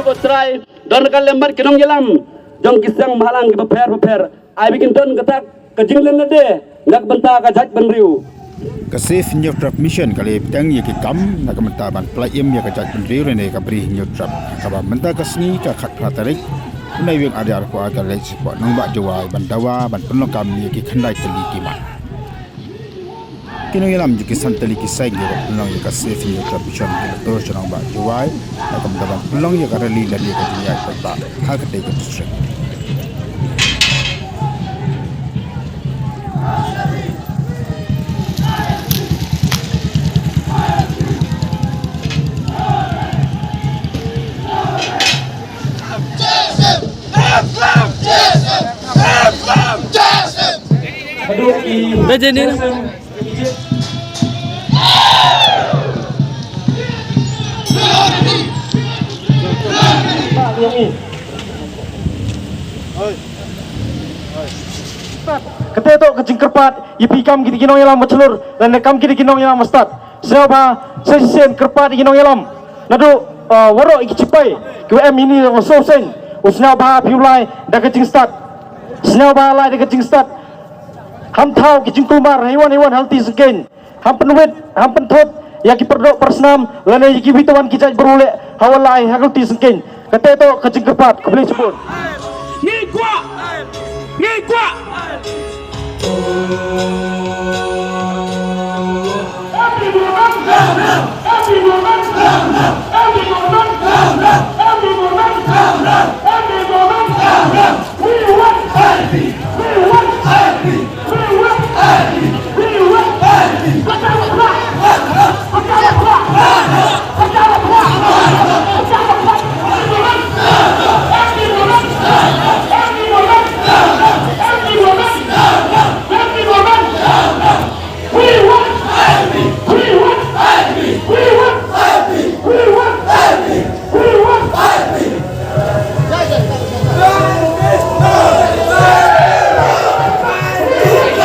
botrai don kal lembar kinong yelam jong kisang mahalang beper ai bikin don ketak kejinglen de ngak benta ka jaj benriu Kasif New Trap Mission kali petang ya kam nak mentaban pelaim ya kajat benriu rene kabri New Trap kaba menta kasni ka khat pratarik unai wing ada ko agar lek spot nang ba jawai bandawa ban penokam ya ki khandai teli kima kinong yalam jiki santali ki sai ge penong ya kasif New Trap Mission ki to chang ba jawai nak mentaban penong ya karali lali ka dunia ba ha ka te ka district Betul ni. Ketika tu kecing kerpat, ipi kam kita kinong yalam bercelur dan kam kita kinong yalam start. Siapa sesen kerpat kinong yalam. Nado warok iki cipai. QM ini so sen. Usna bah piulai dah kecing start. Usna bah lai dah kecing start. Ham tahu kecing kumar hewan healthy sekian. Ham penuit, ham pentot. Yang perdok persnam, lana yang witawan kita berulek hawalai healthy sekian. Ketika tu kecing kerpat, kembali sebut. Ni kuat. Every moment,